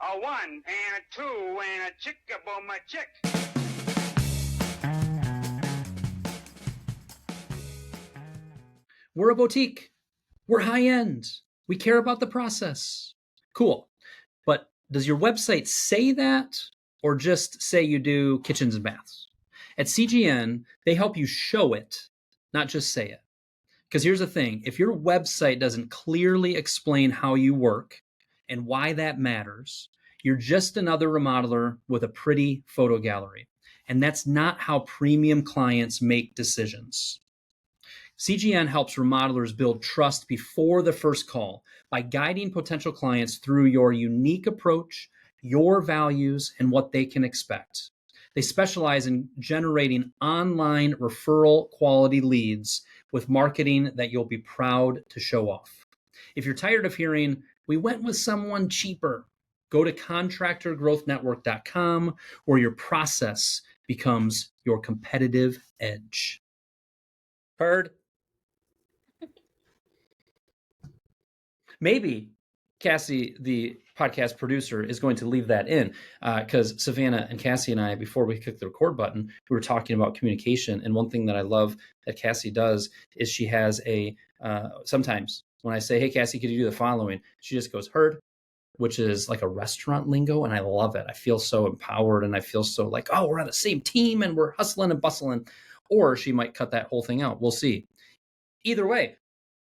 A one and a two and a chick-a-boom a chick. We're a boutique. We're high-end. We care about the process. Cool. But does your website say that or just say you do kitchens and baths? At CGN, they help you show it, not just say it. Because here's the thing. If your website doesn't clearly explain how you work and why that matters, you're just another remodeler with a pretty photo gallery. And that's not how premium clients make decisions. CGN helps remodelers build trust before the first call by guiding potential clients through your unique approach, your values, and what they can expect. They specialize in generating online referral quality leads with marketing that you'll be proud to show off. If you're tired of hearing, we went with someone cheaper, go to contractorgrowthnetwork.com where your process becomes your competitive edge. Heard? Maybe Cassie, the podcast producer, is going to leave that in because Savannah and Cassie and I, before we clicked the record button, we were talking about communication. And one thing that I love that Cassie does is she has sometimes when I say, hey, Cassie, could you do the following? She just goes, heard, which is like a restaurant lingo. And I love it. I feel so empowered and I feel so like, oh, we're on the same team and we're hustling and bustling. Or she might cut that whole thing out. We'll see. Either way,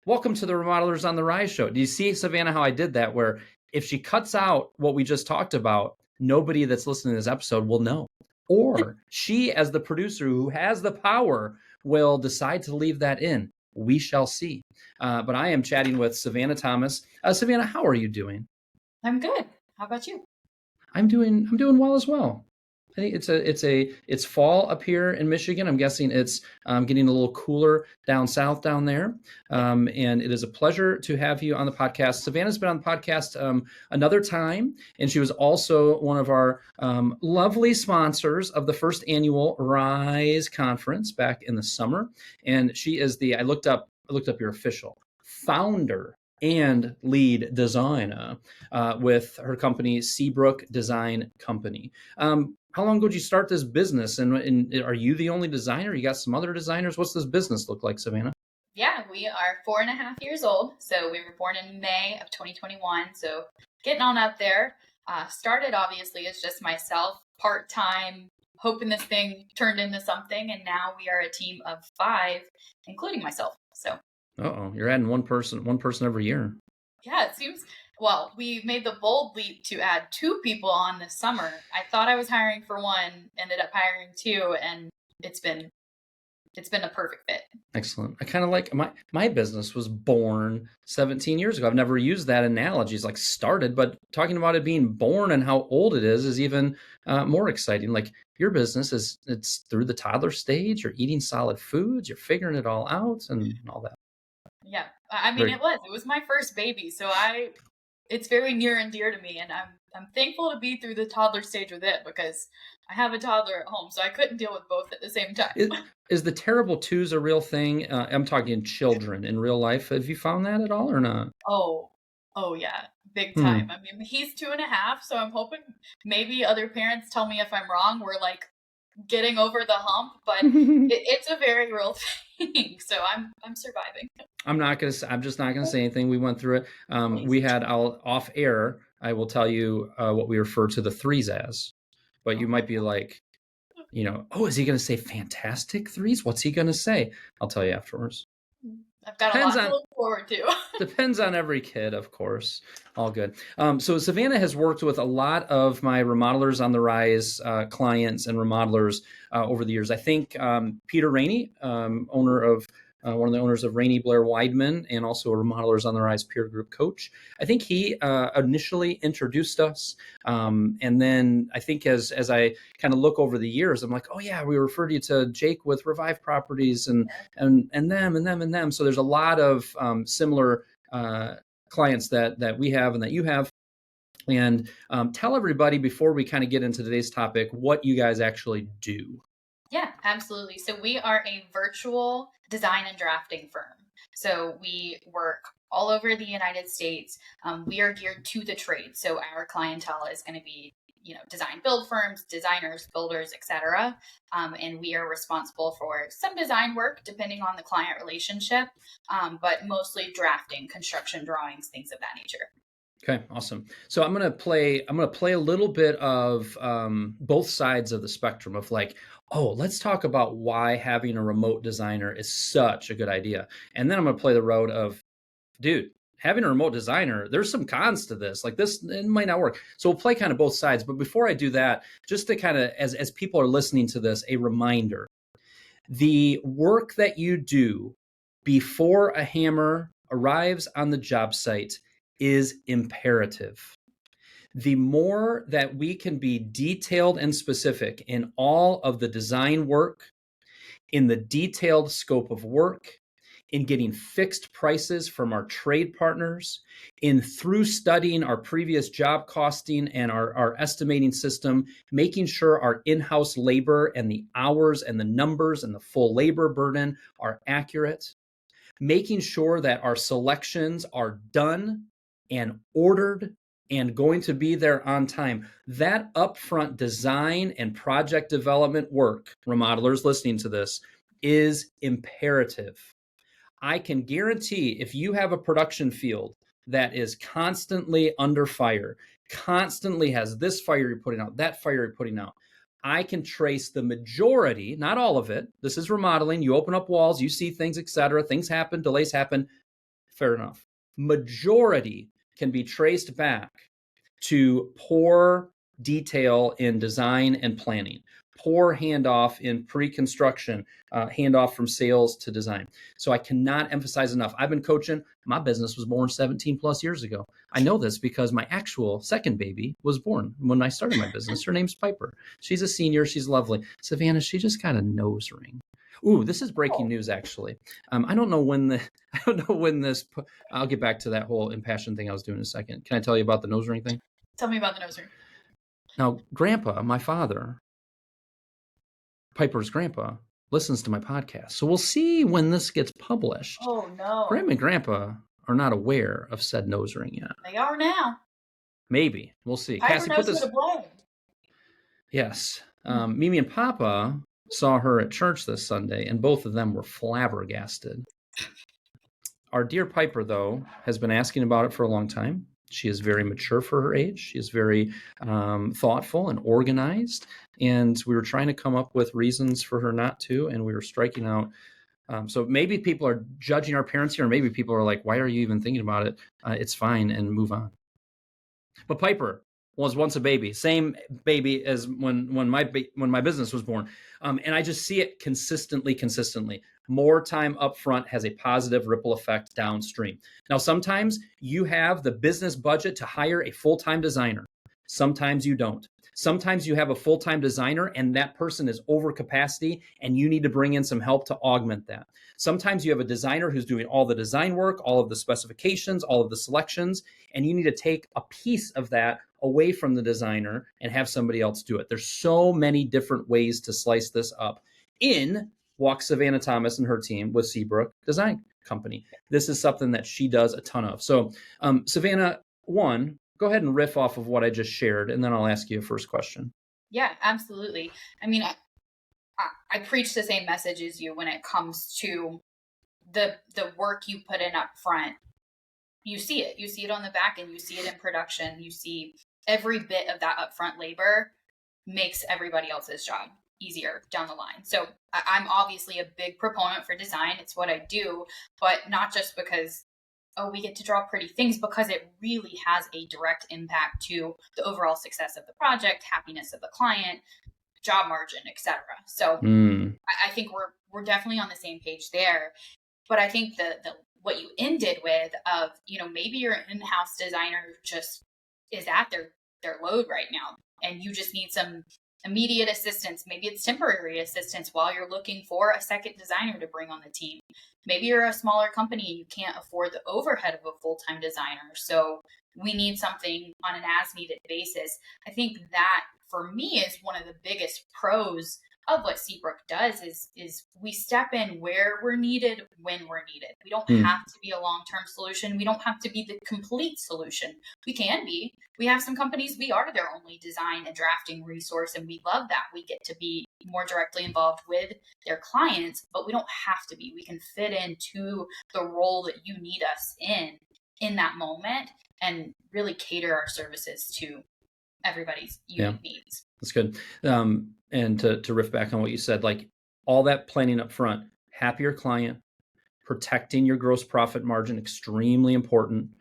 welcome to the Remodelers on the Rise show. Do you see, Savannah, how I did that? Where if she cuts out what we just talked about, nobody that's listening to this episode will know. Or she, as the producer who has the power, will decide to leave that in. We shall see. But I am chatting with Savannah Thomas. Savannah, how are you doing? I'm good. How about you? I'm doing well as well. I think it's fall up here in Michigan. I'm guessing it's getting a little cooler down south down there. And it is a pleasure to have you on the podcast. Savannah's been on the podcast another time, and she was also one of our lovely sponsors of the first annual Rise conference back in the summer. And she is I looked up your official founder and lead designer with her company, Seabrook Design Company. How long ago did you start this business? And are you the only designer? You got some other designers? What's this business look like, Savannah? Yeah, we are 4.5 years old. So we were born in May of 2021. So getting on up there. Started obviously as just myself, part-time, hoping this thing turned into something. And now we are a team of 5, including myself. So. Uh-oh, you're adding one person every year. Yeah, it seems. Well, we made the bold leap to add 2 people on this summer. I thought I was hiring for 1, ended up hiring 2, and it's been a perfect fit. Excellent. I kind of like my business was born 17 years ago. I've never used that analogy. It's like started, but talking about it being born and how old it is even more exciting. Like your business it's through the toddler stage. You're eating solid foods. You're figuring it all out and all that. Yeah, I mean, it was my first baby, so it's very near and dear to me, and I'm thankful to be through the toddler stage with it because I have a toddler at home, so I couldn't deal with both at the same time. Is the terrible twos a real thing? I'm talking children in real life. Have you found that at all or not? Oh yeah, big time. I mean, he's 2.5, so I'm hoping maybe other parents tell me if I'm wrong. We're like getting over the hump, but it's a very real thing. So I'm surviving. I'm just not gonna say anything. We went through it. We had off air. I will tell you what we refer to the 3s as, but you might be like, oh, is he gonna say fantastic 3s? What's he gonna say? I'll tell you afterwards. I've got a lot to look forward to. Depends on every kid, of course. All good. So Savannah has worked with a lot of my Remodelers on the Rise clients and remodelers over the years. I think Peter Rainey, one of the owners of Rainey Blair Weidman and also a Remodelers on the Rise peer group coach. I think he initially introduced us. And then I think as I kind of look over the years, I'm like, oh yeah, we referred you to Jake with Revive Properties and them. So there's a lot of similar clients that we have and that you have. And tell everybody before we kind of get into today's topic, what you guys actually do. Yeah, absolutely. So we are a virtual design and drafting firm. So we work all over the United States. We are geared to the trade. So our clientele is going to be, design build firms, designers, builders, etc. And we are responsible for some design work depending on the client relationship, but mostly drafting, construction drawings, things of that nature. Okay, awesome. So I'm gonna play a little bit of both sides of the spectrum of like, oh, let's talk about why having a remote designer is such a good idea, and then I'm gonna play the road of, dude, having a remote designer, there's some cons to this. Like this, it might not work. So we'll play kind of both sides. But before I do that, just to kind of, as people are listening to this, a reminder: the work that you do before a hammer arrives on the job site is imperative. The more that we can be detailed and specific in all of the design work, in the detailed scope of work, in getting fixed prices from our trade partners, in through studying our previous job costing and our estimating system, making sure our in-house labor and the hours and the numbers and the full labor burden are accurate, making sure that our selections are done and ordered and going to be there on time. That upfront design and project development work, remodelers listening to this, is imperative. I can guarantee if you have a production field that is constantly under fire, constantly has this fire you're putting out, that fire you're putting out, I can trace the majority, not all of it. This is remodeling. You open up walls, you see things, etc. Things happen, delays happen. Fair enough. Majority can be traced back to poor detail in design and planning, poor handoff in pre-construction, handoff from sales to design. So I cannot emphasize enough. I've been coaching. My business was born 17 plus years ago. I know this because my actual second baby was born when I started my business. Her name's Piper. She's a senior. She's lovely. Savannah, she just got a nose ring. Ooh, this is breaking news, actually. I don't know when this, I'll get back to that whole impassioned thing I was doing in a second. Can I tell you about the nose ring thing? Tell me about the nose ring. Now, Grandpa, my father, Piper's grandpa, listens to my podcast. So we'll see when this gets published. Oh, no. Grandma and Grandpa are not aware of said nose ring yet. They are now. Maybe. We'll see. Piper Cassie, knows put this. who to blame. Yes. Mimi and Papa saw her at church this Sunday, and both of them were flabbergasted. Our dear Piper, though, has been asking about it for a long time. She is very mature for her age. She is very thoughtful and organized. And we were trying to come up with reasons for her not to, and we were striking out. So maybe people are judging our parents here, or maybe people are like, why are you even thinking about it? It's fine, and move on. But Piper was once a baby, same baby as when my business was born. And I just see it consistently. More time up front has a positive ripple effect downstream. Now, sometimes you have the business budget to hire a full-time designer. Sometimes you don't. Sometimes you have a full-time designer and that person is over capacity and you need to bring in some help to augment that. Sometimes you have a designer who's doing all the design work, all of the specifications, all of the selections, and you need to take a piece of that away from the designer and have somebody else do it. There's so many different ways to slice this up. In walks Savannah Thomas and her team with Seabrook Design Company. This is something that she does a ton of. So Savannah, one, go ahead and riff off of what I just shared, and then I'll ask you a first question. Yeah, absolutely. I mean, I preach the same message as you when it comes to the work you put in up front. You see it. You see it on the back end. You see it in production. You see every bit of that upfront labor makes everybody else's job easier down the line. So I'm obviously a big proponent for design. It's what I do, but not just because, oh, we get to draw pretty things, because it really has a direct impact to the overall success of the project, happiness of the client, job margin, etc. So I think we're definitely on the same page there. But I think the what you ended with of, maybe your in-house designer just is at their load right now, and you just need some immediate assistance. Maybe it's temporary assistance while you're looking for a second designer to bring on the team. Maybe you're a smaller company and you can't afford the overhead of a full-time designer. So we need something on an as-needed basis. I think that for me is one of the biggest pros of what Seabrook does is we step in where we're needed, when we're needed. We don't Mm. have to be a long-term solution. We don't have to be the complete solution. We can be. We have some companies, we are their only design and drafting resource, and we love that. We get to be more directly involved with their clients, but we don't have to be. We can fit into the role that you need us in that moment, and really cater our services to everybody's unique needs. That's good. And to riff back on what you said, like all that planning up front, happier client, protecting your gross profit margin, extremely important.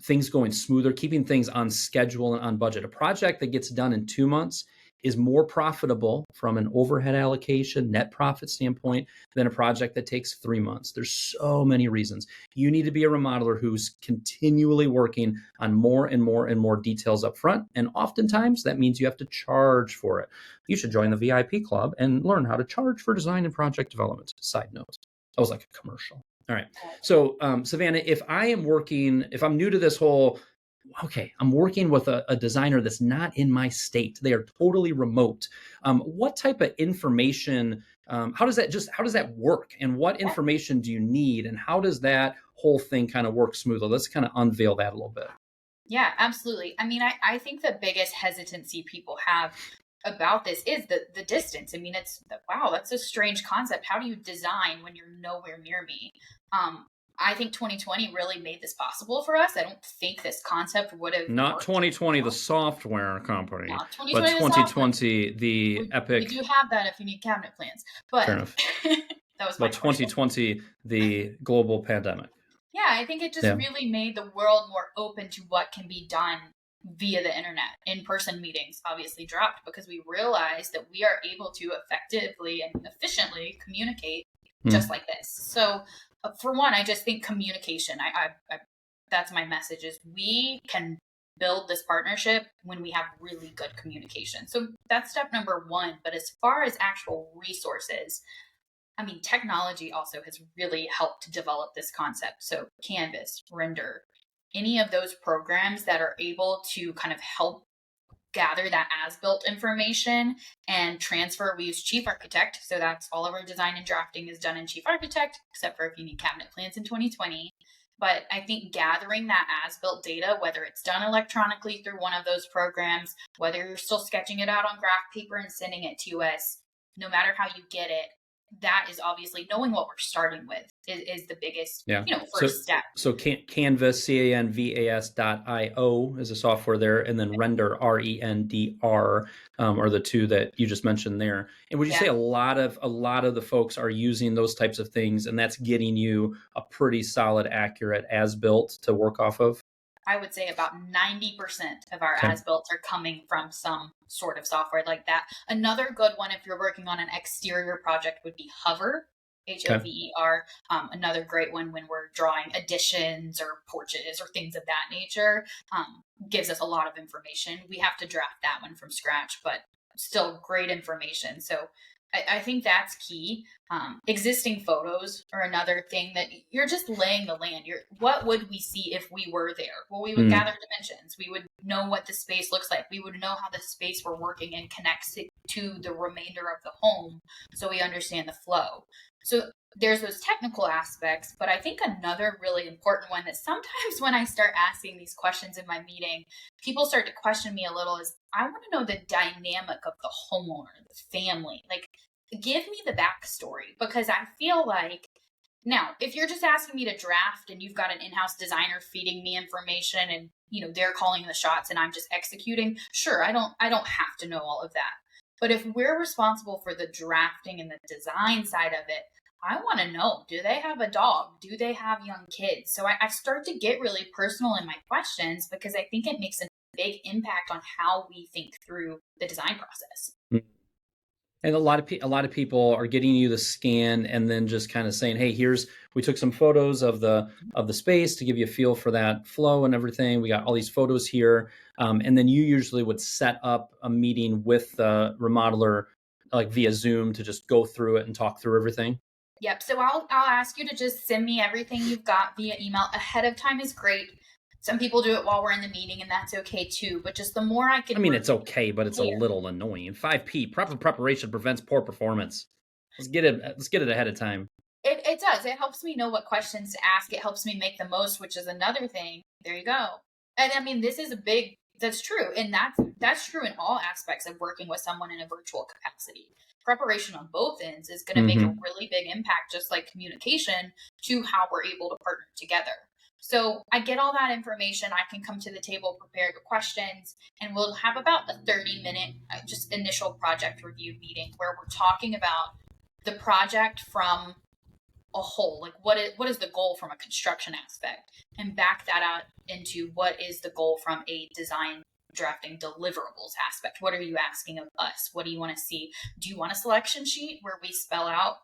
Things going smoother, keeping things on schedule and on budget. A project that gets done in 2 months is more profitable from an overhead allocation, net profit standpoint than a project that takes 3 months. There's so many reasons. You need to be a remodeler who's continually working on more and more and more details up front. And oftentimes that means you have to charge for it. You should join the VIP club and learn how to charge for design and project development. Side note. That was like a commercial. All right. So Savannah, if I'm new to this whole, okay, I'm working with a designer that's not in my state. They are totally remote. What type of information, how does that work? And what information do you need? And how does that whole thing kind of work smoothly? Let's kind of unveil that a little bit. Yeah, absolutely. I mean, I think the biggest hesitancy people have about this is the distance. I mean, wow, that's a strange concept. How do you design when you're nowhere near me? I think 2020 really made this possible for us. I don't think this concept would have not worked. 2020 the software company, No, but 2020 the epic. We do have that if you need cabinet plans, but fair enough. That was my but 2020 the global pandemic. Yeah, I think it just really made the world more open to what can be done via the internet. In-person meetings obviously dropped because we realized that we are able to effectively and efficiently communicate just like this. So for one, I just think communication, I that's my message, is we can build this partnership when we have really good communication. So that's step number one. But as far as actual resources, I mean, technology also has really helped to develop this concept. So Canvas, Render, any of those programs that are able to kind of help gather that as-built information and transfer. We use Chief Architect, so that's all of our design and drafting is done in Chief Architect, except for if you need cabinet plans in 2020. But I think gathering that as-built data, whether it's done electronically through one of those programs, whether you're still sketching it out on graph paper and sending it to us, no matter how you get it, that is obviously knowing what we're starting with is the biggest, first step. So Canvas, canvas.io is a software there, and then Render, RENDR, are the two that you just mentioned there. And would you say a lot of the folks are using those types of things, and that's getting you a pretty solid, accurate as-built to work off of? I would say about 90% of our as-built are coming from some sort of software like that. Another good one, if you're working on an exterior project, would be Hover, Hover. Another great one when we're drawing additions or porches or things of that nature. Gives us a lot of information. We have to draft that one from scratch, but still great information. So I think that's key. Existing photos are another thing that you're just laying the land. What would we see if we were there? Well, we would gather dimensions. We would know what the space looks like. We would know how the space we're working in connects to the remainder of the home, so we understand the flow. So there's those technical aspects, but I think another really important one that sometimes when I start asking these questions in my meeting, people start to question me a little is, I want to know the dynamic of the homeowner, the family. Like, give me the backstory, because I feel like, now, if you're just asking me to draft and you've got an in-house designer feeding me information and, they're calling the shots and I'm just executing, sure, I don't have to know all of that. But if we're responsible for the drafting and the design side of it, I want to know, do they have a dog? Do they have young kids? So I start to get really personal in my questions, because I think it makes a big impact on how we think through the design process. And a lot of people are getting you the scan and then just kind of saying, hey, we took some photos of the space to give you a feel for that flow and everything. We got all these photos here. And then you usually would set up a meeting with the remodeler, like via Zoom, to just go through it and talk through everything. Yep. So I'll ask you to just send me everything you've got via email. Ahead of time is great. Some people do it while we're in the meeting, and that's okay too. But just the more I can, I mean, it's okay, but it's a little annoying. 5P, proper preparation prevents poor performance. Let's get it ahead of time. It does. It helps me know what questions to ask. It helps me make the most, which is another thing. There you go. And I mean, this is that's true. And that's true in all aspects of working with someone in a virtual capacity. Preparation on both ends is going to make a really big impact, just like communication, to how we're able to partner together. So I get all that information. I can come to the table prepared with questions, and we'll have about a 30-minute just initial project review meeting where we're talking about the project from a whole, like what is the goal from a construction aspect, and back that out into what is the goal from a design drafting deliverables aspect. What are you asking of us? What do you want to see? Do you want a selection sheet where we spell out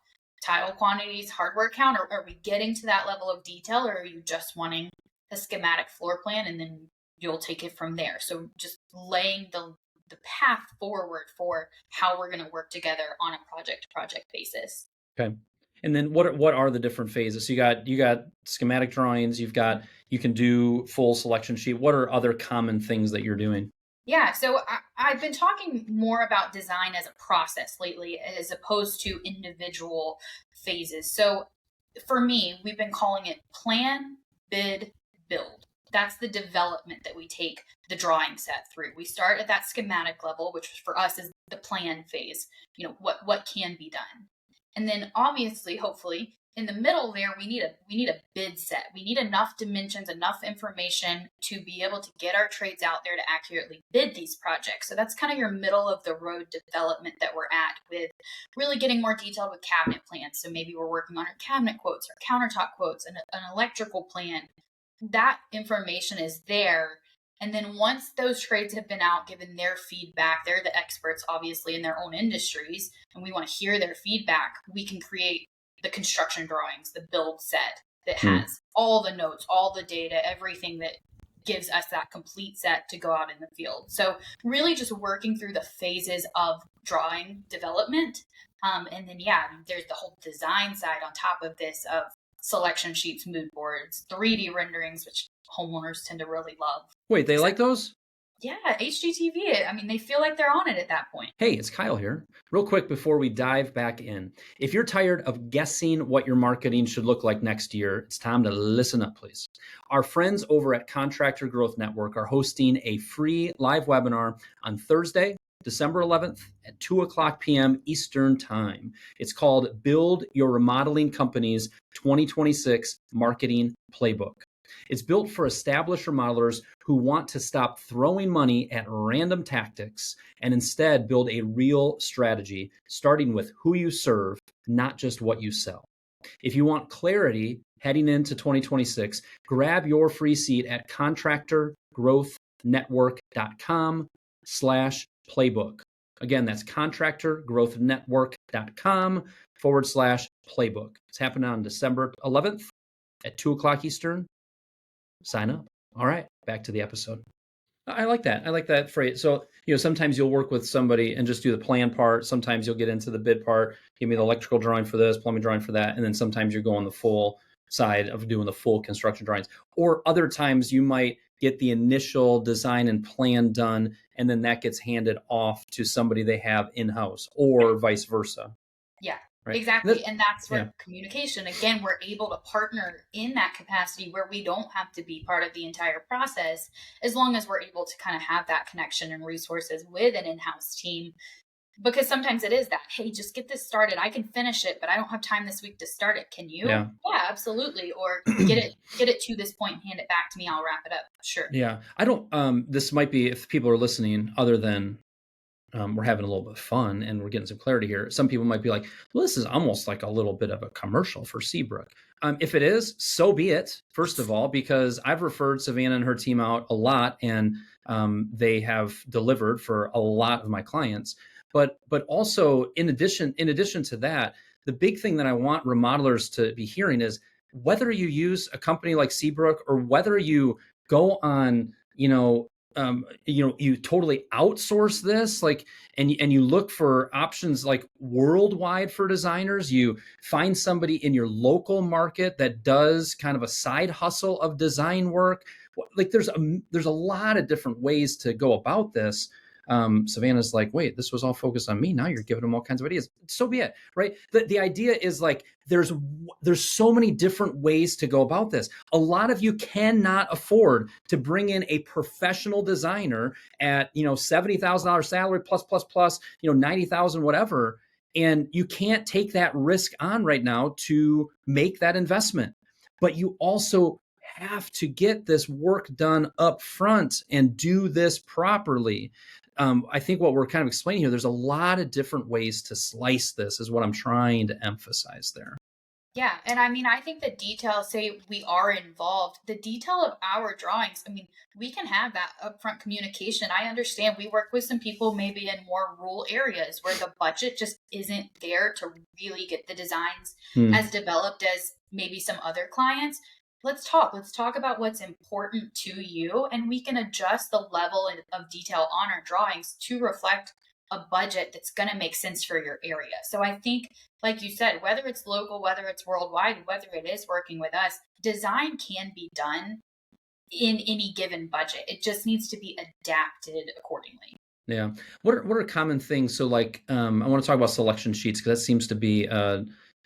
tile quantities, hardware count, or are we getting to that level of detail, or are you just wanting a schematic floor plan and then you'll take it from there? So just laying the path forward for how we're going to work together on a project to project basis. Okay. And then what are the different phases? So you got schematic drawings, you can do full selection sheet. What are other common things that you're doing? Yeah, so I've been talking more about design as a process lately as opposed to individual phases. So for me, we've been calling it plan, bid, build. That's the development that we take the drawing set through. We start at that schematic level, which for us is the plan phase, what can be done. And then obviously, hopefully, in the middle there, we need a bid set. We need enough dimensions, enough information to be able to get our trades out there to accurately bid these projects. So that's kind of your middle of the road development that we're at, with really getting more detailed with cabinet plans. So maybe we're working on our cabinet quotes, our countertop quotes, and an electrical plan. That information is there. And then once those trades have been out, given their feedback, they're the experts, obviously, in their own industries, and we want to hear their feedback, we can create the construction drawings, the build set that has all the notes, all the data, everything that gives us that complete set to go out in the field. So really just working through the phases of drawing development. And then, there's the whole design side on top of this of selection sheets, mood boards, 3D renderings, which homeowners tend to really love. Wait, they like those? Yeah, HGTV. I mean, they feel like they're on it at that point. Hey, it's Kyle here. Real quick before we dive back in. If you're tired of guessing what your marketing should look like next year, it's time to listen up, please. Our friends over at Contractor Growth Network are hosting a free live webinar on Thursday, December 11th at 2:00 p.m. Eastern Time. It's called Build Your Remodeling Company's 2026 Marketing Playbook. It's built for established remodelers who want to stop throwing money at random tactics and instead build a real strategy, starting with who you serve, not just what you sell. If you want clarity heading into 2026, grab your free seat at contractorgrowthnetwork.com/playbook. Again, that's contractorgrowthnetwork.com/playbook. It's happening on December 11th at 2:00 Eastern. Sign up. All right, back to the episode. I like that. I like that phrase. So, sometimes you'll work with somebody and just do the plan part. Sometimes you'll get into the bid part. Give me the electrical drawing for this, plumbing drawing for that. And then sometimes you're going the full side of doing the full construction drawings. Or other times you might get the initial design and plan done, and then that gets handed off to somebody they have in-house, or vice versa. Yeah. Right. Exactly. And that's where communication, again, we're able to partner in that capacity where we don't have to be part of the entire process, as long as we're able to kind of have that connection and resources with an in-house team. Because sometimes it is that, hey, just get this started. I can finish it, but I don't have time this week to start it. Can you? Yeah, absolutely. Or get it to this point and hand it back to me. I'll wrap it up. Sure. Yeah. I don't, this might be, if people are listening, other than we're having a little bit of fun and we're getting some clarity here. Some people might be like, well, this is almost like a little bit of a commercial for Seabrook. If it is, so be it, first of all, because I've referred Savannah and her team out a lot, and they have delivered for a lot of my clients. But also, in addition to that, the big thing that I want remodelers to be hearing is, whether you use a company like Seabrook or whether you go on, you totally outsource this, and you look for options like worldwide for designers. You find somebody in your local market that does kind of a side hustle of design work. Like there's a lot of different ways to go about this. Savannah's like, wait, this was all focused on me. Now you're giving them all kinds of ideas. So be it, right? The idea is like, there's so many different ways to go about this. A lot of you cannot afford to bring in a professional designer at, $70,000 salary plus, $90,000, whatever. And you can't take that risk on right now to make that investment. But you also have to get this work done up front and do this properly. I think what we're kind of explaining here, there's a lot of different ways to slice this, is what I'm trying to emphasize there. Yeah. And I mean, I think the detail, say we are involved, the detail of our drawings, I mean, we can have that upfront communication. I understand we work with some people maybe in more rural areas where the budget just isn't there to really get the designs as developed as maybe some other clients. Let's talk about what's important to you, and we can adjust the level of detail on our drawings to reflect a budget that's going to make sense for your area. So I think, like you said, whether it's local, whether it's worldwide, whether it is working with us, design can be done in any given budget. It just needs to be adapted accordingly. Yeah. What are common things? So like, I want to talk about selection sheets, because that seems to be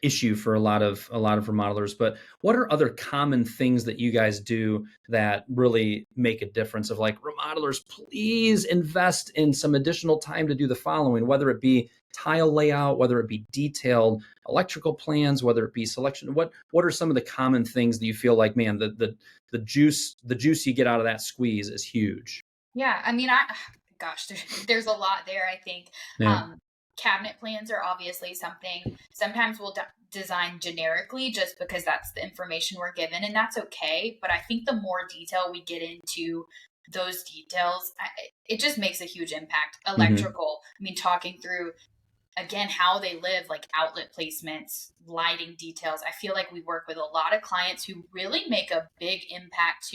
issue for a lot of remodelers. But what are other common things that you guys do that really make a difference? Of like, remodelers, please invest in some additional time to do the following, whether it be tile layout, whether it be detailed electrical plans, whether it be selection. What are some of the common things that you feel like, man, the juice you get out of that squeeze is huge? Yeah, I mean, there's a lot there, I think. Yeah. Cabinet plans are obviously something. Sometimes we'll design generically just because that's the information we're given, and that's okay. But I think the more detail we get into those details, it just makes a huge impact. Electrical, I mean, talking through, again, how they live, like outlet placements, lighting details. I feel like we work with a lot of clients who really make a big impact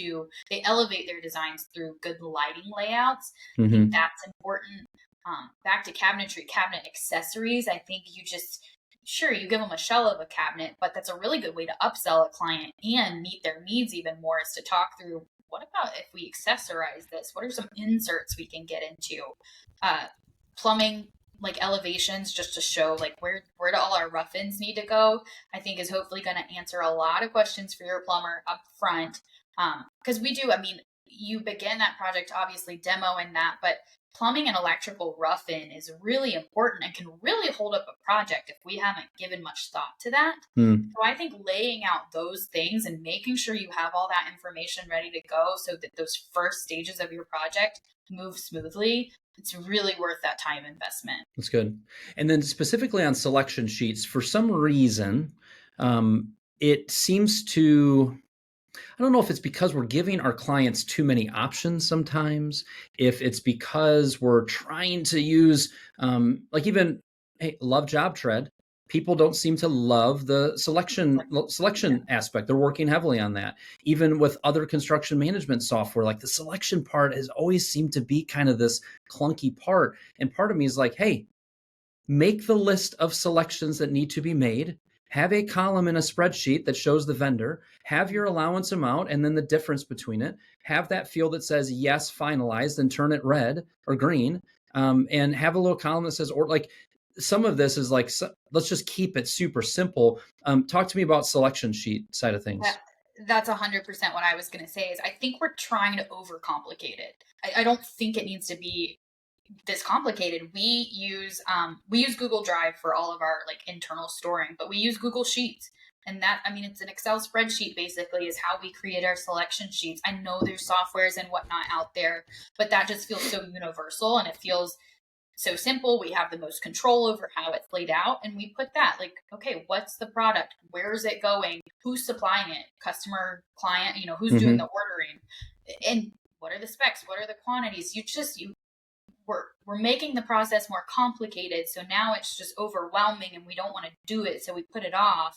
they elevate their designs through good lighting layouts. I think that's important. Back to cabinetry, cabinet accessories. I think you give them a shell of a cabinet, but that's a really good way to upsell a client and meet their needs even more, is to talk through, what about if we accessorize this? What are some inserts we can get into? Plumbing, like elevations, just to show like where do all our rough-ins need to go, I think is hopefully going to answer a lot of questions for your plumber up front. Because you begin that project, obviously demoing that, but plumbing and electrical rough-in is really important and can really hold up a project if we haven't given much thought to that. So I think laying out those things and making sure you have all that information ready to go so that those first stages of your project move smoothly, it's really worth that time investment. That's good. And then specifically on selection sheets, for some reason, it seems to, I don't know if it's because we're giving our clients too many options sometimes, if it's because we're trying to use, love job tread. People don't seem to love the selection aspect. They're working heavily on that. Even with other construction management software, like the selection part has always seemed to be kind of this clunky part. And part of me is like, hey, make the list of selections that need to be made. Have a column in a spreadsheet that shows the vendor, have your allowance amount and then the difference between it, have that field that says yes, finalized, and turn it red or green, and have a little column that says, or like, some of this is like, let's just keep it super simple. Talk to me about selection sheet side of things. That's 100% what I was going to say. Is I think we're trying to overcomplicate it. I don't think it needs to be this complicated. We use Google Drive for all of our like internal storing, but we use Google Sheets. And that, it's an Excel spreadsheet basically is how we create our selection sheets. I know there's softwares and whatnot out there, but that just feels so universal and it feels so simple. We have the most control over how it's laid out. And we put that like, okay, what's the product? Where is it going? Who's supplying it? Customer, client, who's doing the ordering? And what are the specs? What are the quantities? We're making the process more complicated. So now it's just overwhelming and we don't want to do it. So we put it off.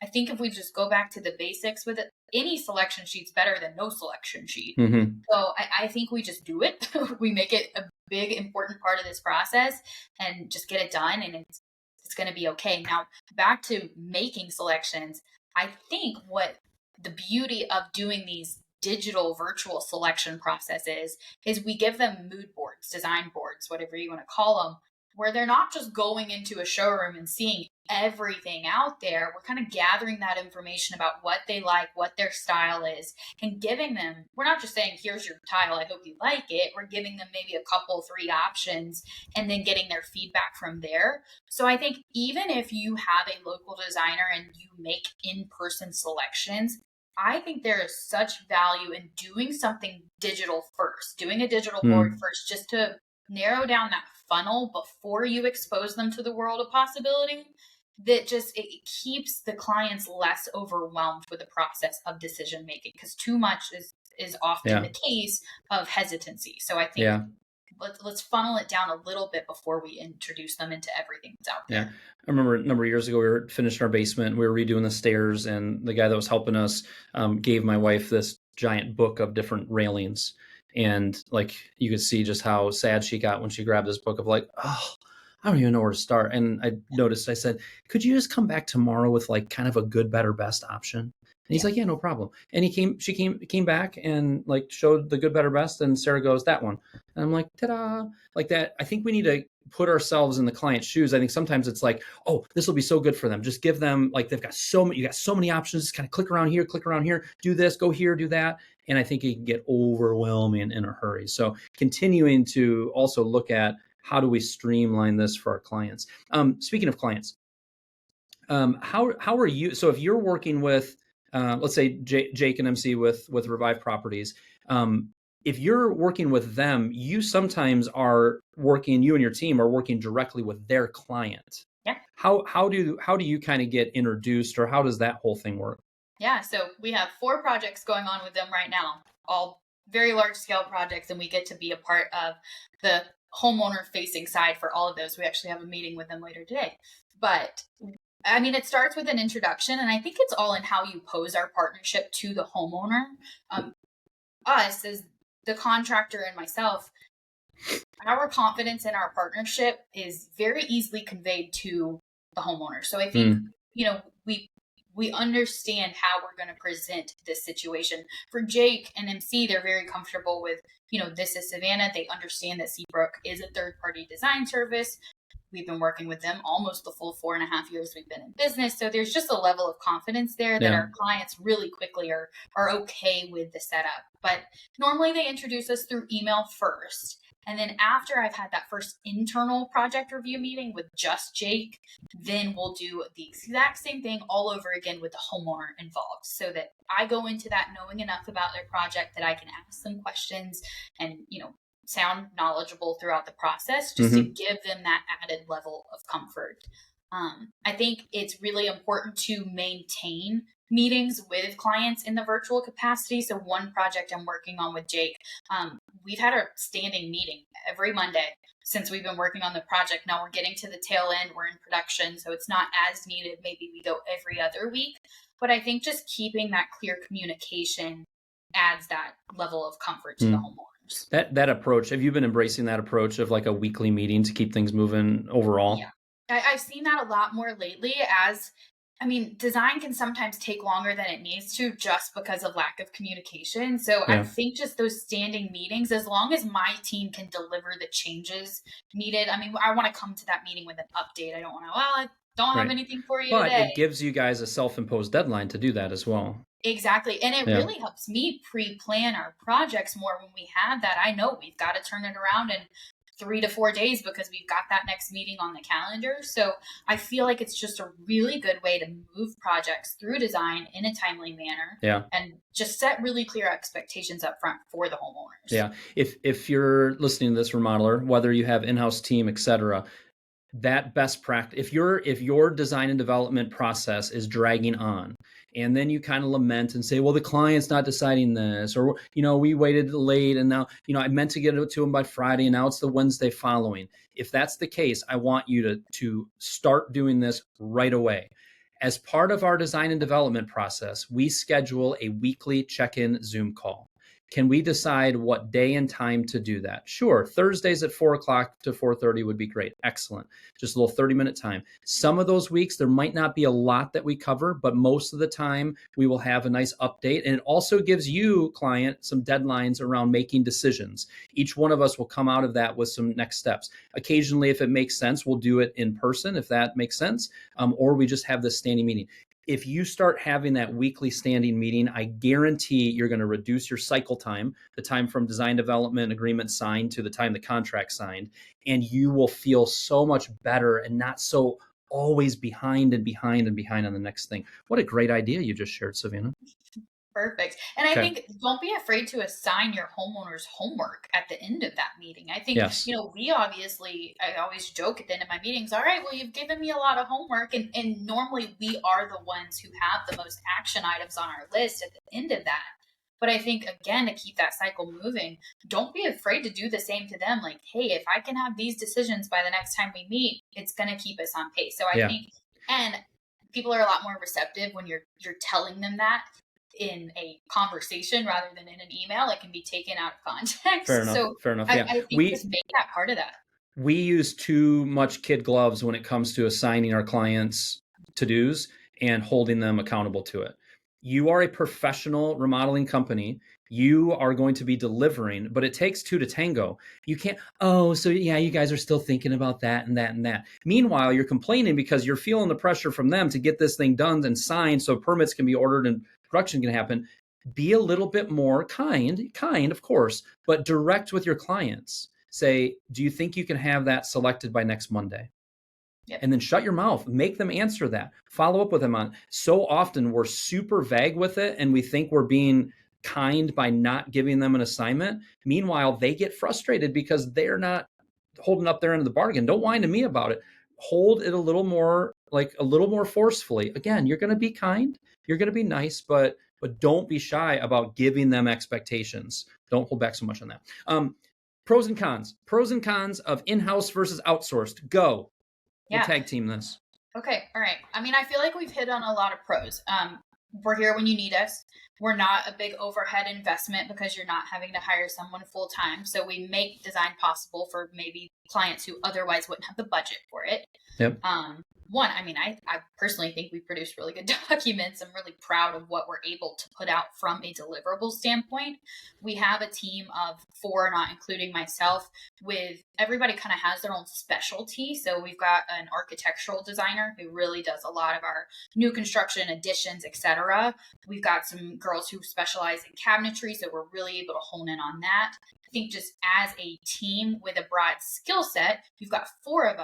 I think if we just go back to the basics with it, any selection sheet's better than no selection sheet. So I think we just do it. We make it a big, important part of this process and just get it done. And it's going to be okay. Now, back to making selections. I think what the beauty of doing these digital virtual selection process is we give them mood boards, design boards, whatever you want to call them, where they're not just going into a showroom and seeing everything out there. We're kind of gathering that information about what they like, what their style is, and giving them, we're not just saying, here's your tile, I hope you like it. We're giving them maybe a couple, 3 options, and then getting their feedback from there. So I think even if you have a local designer and you make in-person selections, I think there is such value in doing something digital first, doing a digital board first, just to narrow down that funnel before you expose them to the world of possibility. That just, it keeps the clients less overwhelmed with the process of decision making, because too much is often the case of hesitancy. So I think let's funnel it down a little bit before we introduce them into everything that's out there. I remember a number of years ago, we were finishing our basement, we were redoing the stairs, and the guy that was helping us gave my wife this giant book of different railings. And like, you could see just how sad she got when she grabbed this book of like, oh, I don't even know where to start. And I noticed, I said, could you just come back tomorrow with like kind of a good, better, best option? And he's like, yeah, no problem. And she came back and like showed the good, better, best. And Sarah goes, that one. And I'm like, ta-da, like that. I think we need to put ourselves in the client's shoes. I think sometimes it's like, oh, this will be so good for them. Just give them, like, they've got so many, you got so many options. Just kind of click around here, do this, go here, do that. And I think it can get overwhelming in a hurry. So continuing to also look at how do we streamline this for our clients. Speaking of clients, how are you? So if you're working with, let's say Jake and MC with Revive Properties, if you're working with them, you sometimes are working, you and your team are working directly with their client. Yeah. How do you kind of get introduced, or how does that whole thing work? Yeah. So we have 4 projects going on with them right now, all very large scale projects, and we get to be a part of the homeowner facing side for all of those. We actually have a meeting with them later today. But I mean, it starts with an introduction, and I think it's all in how you pose our partnership to the homeowner. Us as the contractor and myself, our confidence in our partnership is very easily conveyed to the homeowner. So I think, we understand how we're going to present this situation. For Jake and MC, they're very comfortable with, this is Savannah. They understand that Seabrook is a third-party design service. We've been working with them almost the full 4.5 years we've been in business. So there's just a level of confidence there that our clients really quickly are okay with the setup. But normally they introduce us through email first. And then after I've had that first internal project review meeting with just Jake, then we'll do the exact same thing all over again with the homeowner involved, so that I go into that knowing enough about their project that I can ask them questions and, sound knowledgeable throughout the process, just to give them that added level of comfort. I think it's really important to maintain meetings with clients in the virtual capacity. So one project I'm working on with Jake, we've had a standing meeting every Monday since we've been working on the project. Now we're getting to the tail end, we're in production, so it's not as needed. Maybe we go every other week, but I think just keeping that clear communication adds that level of comfort to the homeowners. That approach, have you been embracing that approach of like a weekly meeting to keep things moving overall? Yeah, I've seen that a lot more lately. Design can sometimes take longer than it needs to just because of lack of communication. So I think just those standing meetings, as long as my team can deliver the changes needed. I want to come to that meeting with an update. I don't want to, I don't have anything for you today. But it gives you guys a self-imposed deadline to do that as well. Exactly. And it really helps me pre-plan our projects more when we have that. I know we've got to turn it around in 3 to 4 days because we've got that next meeting on the calendar. So I feel like it's just a really good way to move projects through design in a timely manner. And just set really clear expectations up front for the homeowners. Yeah. If you're listening to this remodeler, whether you have in-house team, et cetera, that best practice, if your design and development process is dragging on, and then you kind of lament and say, well, the client's not deciding this, or, we waited late and now, I meant to get it to them by Friday and now it's the Wednesday following. If that's the case, I want you to start doing this right away. As part of our design and development process, we schedule a weekly check-in Zoom call. Can we decide what day and time to do that? Sure. Thursdays at 4 o'clock to 4:30 would be great. Excellent. Just a little 30-minute time. Some of those weeks, there might not be a lot that we cover, but most of the time we will have a nice update. And it also gives you, client, some deadlines around making decisions. Each one of us will come out of that with some next steps. Occasionally, if it makes sense, we'll do it in person, if that makes sense, or we just have this standing meeting. If you start having that weekly standing meeting, I guarantee you're going to reduce your cycle time, the time from design development agreement signed to the time the contract signed, and you will feel so much better and not so always behind on the next thing. What a great idea you just shared, Savannah. Perfect. And I think don't be afraid to assign your homeowners homework at the end of that meeting. I think, Yes. I always joke at the end of my meetings, all right, well, you've given me a lot of homework. And normally we are the ones who have the most action items on our list at the end of that. But I think, again, to keep that cycle moving, don't be afraid to do the same to them. Like, hey, if I can have these decisions by the next time we meet, it's going to keep us on pace. So I think, and people are a lot more receptive when you're telling them that in a conversation rather than in an email. It can be taken out of context. Fair enough. Yeah. I think just make that part of that. We use too much kid gloves when it comes to assigning our clients to-dos and holding them accountable to it. You are a professional remodeling company. You are going to be delivering, but it takes two to tango. You can't, you guys are still thinking about that and that and that. Meanwhile, you're complaining because you're feeling the pressure from them to get this thing done and signed so permits can be ordered and production can happen. Be a little bit more kind, of course, but direct with your clients. Say, do you think you can have that selected by next Monday? Yep. And then shut your mouth. Make them answer that. Follow up with them on. So often we're super vague with it and we think we're being kind by not giving them an assignment. Meanwhile, they get frustrated because they're not holding up their end of the bargain. Don't whine to me about it. Hold it a little more forcefully. Again, you're going to be kind. You're going to be nice, but don't be shy about giving them expectations. Don't hold back so much on that. Pros and cons of in-house versus outsourced. Go. We'll tag team this. Okay. All right. I mean, I feel like we've hit on a lot of pros. We're here when you need us. We're not a big overhead investment because you're not having to hire someone full time. So we make design possible for maybe clients who otherwise wouldn't have the budget for it. Yep. I personally think we produce really good documents. I'm really proud of what we're able to put out from a deliverable standpoint. We have a team of 4, not including myself, with everybody kind of has their own specialty. So we've got an architectural designer who really does a lot of our new construction additions, etc. We've got some girls who specialize in cabinetry, so we're really able to hone in on that. I think just as a team with a broad skill set, you've got 5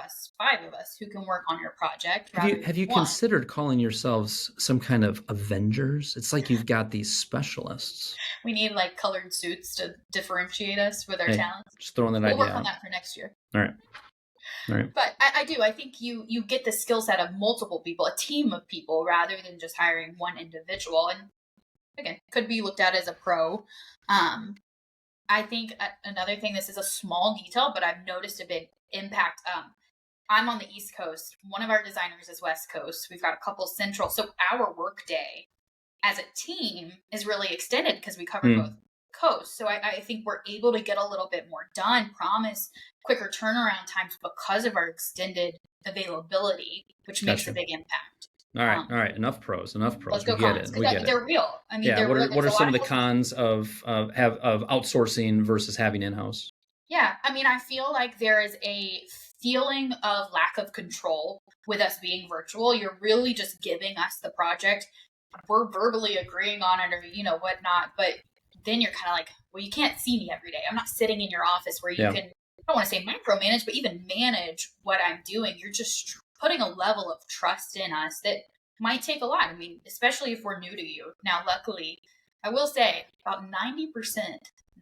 of us who can work on your project. Have you considered calling yourselves some kind of Avengers? It's like you've got these specialists. We need like colored suits to differentiate us with our talents. Just throwing that idea out. We'll work on that for next year. All right. But I think you get the skill set of multiple people, a team of people, rather than just hiring one individual. And again, could be looked at as a pro. I think another thing, this is a small detail, but I've noticed a big impact. I'm on the East Coast. One of our designers is West Coast. We've got a couple central. So our work day as a team is really extended because we cover both coasts. So I think we're able to get a little bit more done, promise quicker turnaround times because of our extended availability, which makes a big impact. All right. Enough pros. Let's go we get cons, it. We get they're it. real. I mean, what are some of the cons of outsourcing versus having in-house? Yeah, I mean, I feel like there is a feeling of lack of control with us being virtual. You're really just giving us the project. We're verbally agreeing on it or, whatnot. But then you're kind of like, well, you can't see me every day. I'm not sitting in your office where you can, I don't want to say micromanage, but even manage what I'm doing. You're just putting a level of trust in us that might take a lot. I mean, especially if we're new to you. Now, luckily, I will say about 90%,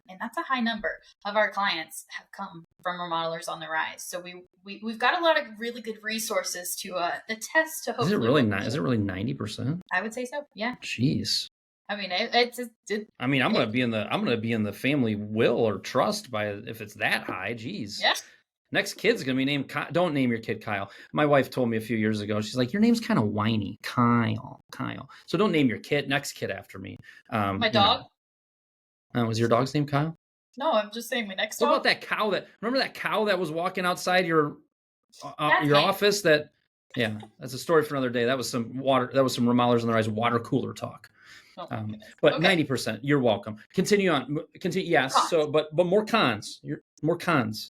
and that's a high number, of our clients have come from Remodelers on the Rise. So we've got a lot of really good resources to attest to. Is it really 90%? I would say so. Yeah. Jeez. I mean, I'm gonna be in the family will or trust if it's that high. Jeez. Yeah. Next kid's gonna be named Kyle. Don't name your kid Kyle. My wife told me a few years ago. She's like, your name's kind of whiny, Kyle. So don't name your next kid after me. My dog. Was your dog's name Kyle? No, I'm just saying my next What dog. about that cow remember that cow that was walking outside your That's office yeah, that's a story for another day. That was some Remodelers on the Rise water cooler talk. Oh my goodness. But Okay. 90%, you're welcome. Continue on. Yes. Cons. So, but more cons. More cons.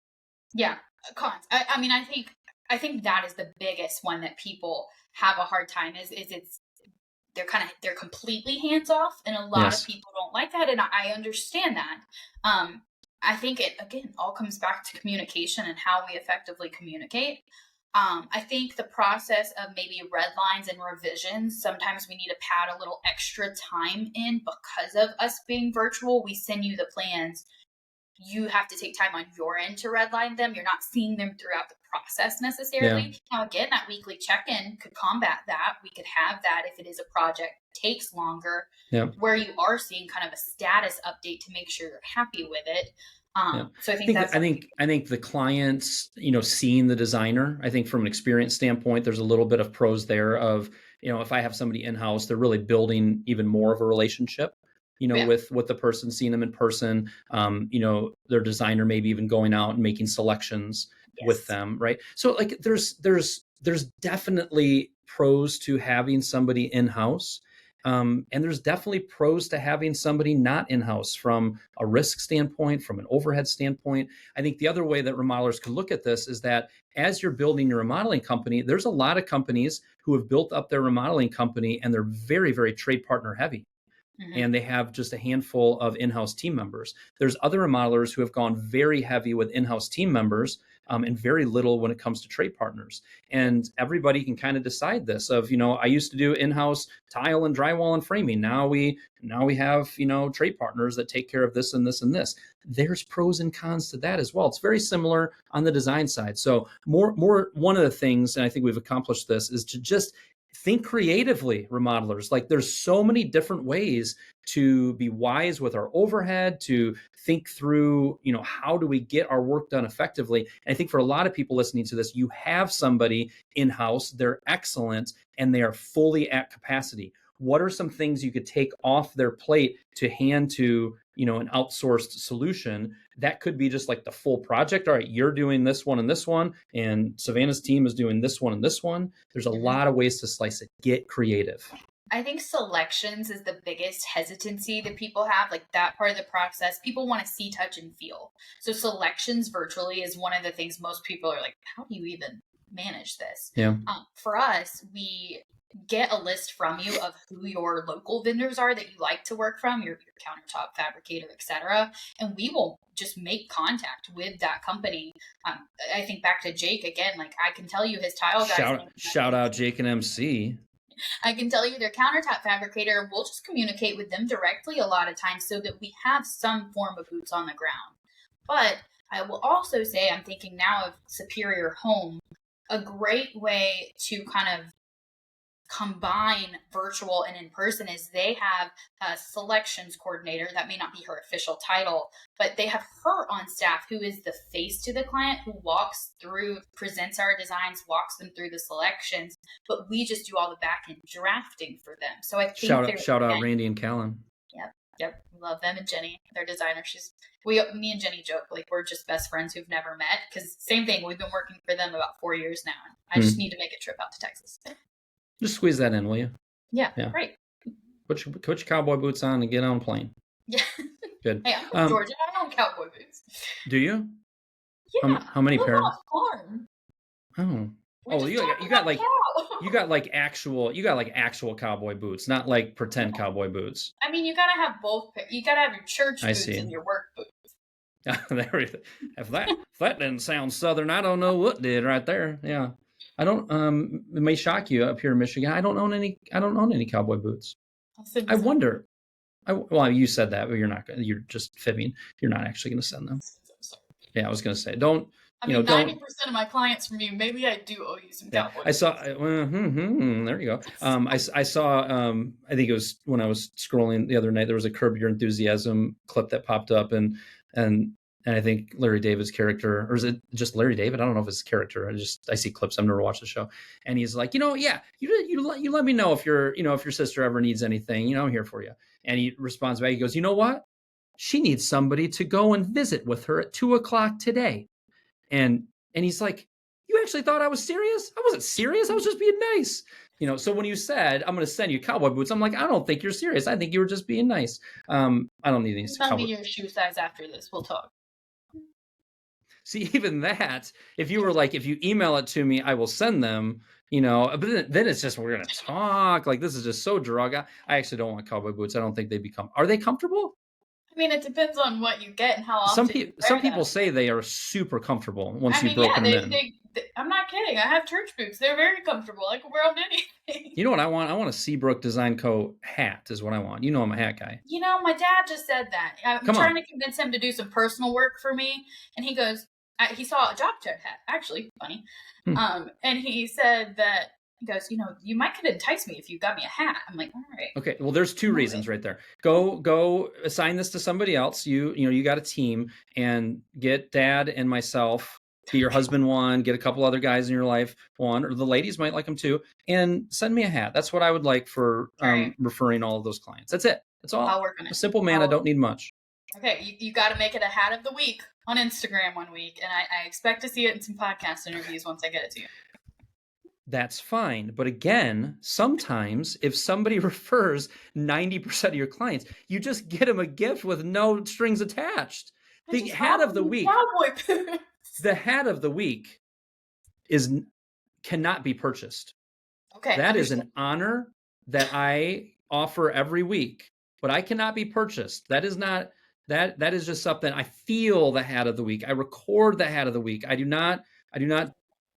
Yeah, cons. I mean, I think that is the biggest one that people have a hard time is they're completely hands off, and a lot of people don't like that, and I understand that. I think it again all comes back to communication and how we effectively communicate. I think the process of maybe red lines and revisions, sometimes we need to pad a little extra time in because of us being virtual. We send you the plans. You have to take time on your end to redline them. You're not seeing them throughout the process necessarily. Yeah. Now, again, that weekly check-in could combat that. We could have that if it is a project takes longer, where you are seeing kind of a status update to make sure you're happy with it. So I think the clients, seeing the designer, I think from an experience standpoint, there's a little bit of pros there of, if I have somebody in-house, they're really building even more of a relationship, with the person, seeing them in person, their designer, maybe even going out and making selections with them. Right. So like there's definitely pros to having somebody in-house. And there's definitely pros to having somebody not in-house from a risk standpoint, from an overhead standpoint. I think the other way that remodelers could look at this is that as you're building your remodeling company, there's a lot of companies who have built up their remodeling company and they're very, very trade partner heavy. Mm-hmm. And they have just a handful of in-house team members. There's other remodelers who have gone very heavy with in-house team members and very little when it comes to trade partners. And everybody can kind of decide this of, I used to do in-house tile and drywall and framing. Now we have, trade partners that take care of this and this and this. There's pros and cons to that as well. It's very similar on the design side. So more one of the things, and I think we've accomplished this, is to just think creatively, remodelers. Like there's so many different ways to be wise with our overhead, to think through, how do we get our work done effectively? And I think for a lot of people listening to this, you have somebody in-house, they're excellent, and they are fully at capacity. What are some things you could take off their plate to hand to, an outsourced solution? That could be just like the full project. All right, you're doing this one, and Savannah's team is doing this one and this one. There's a lot of ways to slice it. Get creative. I think selections is the biggest hesitancy that people have, like that part of the process. People want to see, touch, and feel. So selections virtually is one of the things most people are like, how do you even manage this? Yeah. For us, we get a list from you of who your local vendors are that you like to work from, your countertop fabricator, etc. And we will just make contact with that company. I think back to Jake again, like I can tell you his tile guys. Shout out Jake and MC. I can tell you their countertop fabricator. We'll just communicate with them directly a lot of times so that we have some form of boots on the ground. But I will also say, I'm thinking now of Superior Home, a great way to kind of combine virtual and in person is they have a selections coordinator. That may not be her official title, but they have her on staff who is the face to the client, who walks through, presents our designs, walks them through the selections, but we just do all the back end drafting for them. So I think shout out Randy and Callan. Yep. Love them. And Jenny, their designer. Me and Jenny joke like we're just best friends who've never met, because same thing. We've been working for them about 4 years now. I just need to make a trip out to Texas. Just squeeze that in, will you? Yeah. Great. Put your cowboy boots on and get on a plane. Yeah. Good. Hey, I'm from Georgia. I own cowboy boots. Do you? Yeah. How many pairs? Farm. You got like actual cowboy boots, not like pretend cowboy boots. I mean, you gotta have both. You gotta have your church boots and your work boots. If that didn't sound Southern, I don't know what did right there. Yeah. I don't. It may shock you up here in Michigan. I don't own any cowboy boots. I wonder. Well, you said that, but you're not. You're just fibbing. You're not actually going to send them. Yeah, I was going to say, don't. I mean, 90% of my clients from you. Maybe I do owe you some cowboy. I saw. There you go. I saw. I think it was when I was scrolling the other night. There was a Curb Your Enthusiasm clip that popped up, and I think Larry David's character, or is it just Larry David? I don't know if it's his character. I see clips. I've never watched the show. And he's like, you let me know if your sister ever needs anything, I'm here for you. And he responds back, he goes, you know what? she needs somebody to go and visit with her at 2:00 today. And he's like, you actually thought I was serious? I wasn't serious. I was just being nice. So when you said, I'm going to send you cowboy boots, I'm like, I don't think you're serious. I think you were just being nice. I don't need any Tell me your shoe size after this. We'll talk. See, even that, if you were like, if you email it to me, I will send them, but then it's just, we're going to talk. Like, this is just so drug. I actually don't want cowboy boots. I don't think are they comfortable? I mean, it depends on what you get and how often. Some people say they are super comfortable once you've broken them in. I'm not kidding. I have church boots. They're very comfortable. I can wear them anything. You know what I want? I want a Seabrook Design Co. hat is what I want. I'm a hat guy. My dad just said that. I'm trying to convince him to do some personal work for me. And he goes, he saw a job check hat. Actually, funny. And he said that, he goes, you might could entice me if you got me a hat. I'm like, all right. Okay. Well, there's two reasons right there. Go assign this to somebody else. You got a team, and get Dad and myself, be your husband one, get a couple other guys in your life one, or the ladies might like them too, and send me a hat. That's what I would like for referring all of those clients. That's it. That's all. I'll work on it. A simple man. I don't need much. Okay. You got to make it a hat of the week on Instagram one week. And I expect to see it in some podcast interviews once I get it to you. That's fine. But again, sometimes if somebody refers 90% of your clients, you just get them a gift with no strings attached. The hat of the week. The hat of the week cannot be purchased. Okay. That is an honor that I offer every week, but I cannot be purchased. That is not that is just something I feel. The hat of the week. I record the hat of the week. I do not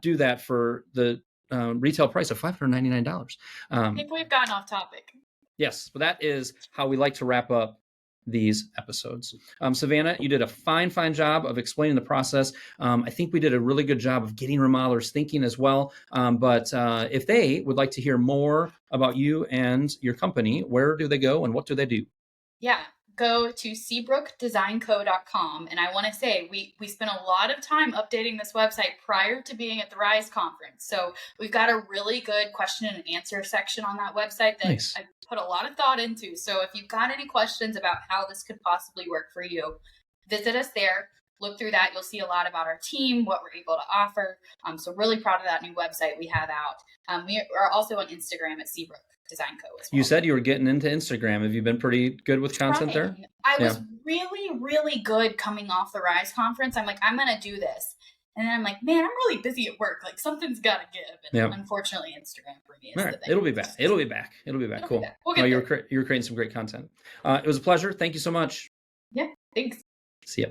do that for the retail price of $599. I think we've gotten off topic. Yes, but that is how we like to wrap up these episodes. Savannah, you did a fine job of explaining the process. I think we did a really good job of getting remodelers thinking as well. But if they would like to hear more about you and your company, where do they go and what do they do? Yeah. Go to SeabrookDesignCo.com. And I want to say we spent a lot of time updating this website prior to being at the RISE conference. So we've got a really good question and answer section on that website that I put a lot of thought into. So if you've got any questions about how this could possibly work for you, visit us there. Look through that. You'll see a lot about our team, what we're able to offer. So really proud of that new website we have out. We are also on Instagram at Seabrook Design Co. as well. You said you were getting into Instagram. Have you been pretty good with content there? I was really, really good coming off the RISE conference. I'm like, I'm going to do this. And then I'm like, man, I'm really busy at work. Like, something's got to give. And unfortunately, Instagram for me is the thing. It'll be back. It'll be back. Cool. We'll you were creating some great content. It was a pleasure. Thank you so much. Yeah, thanks. See ya.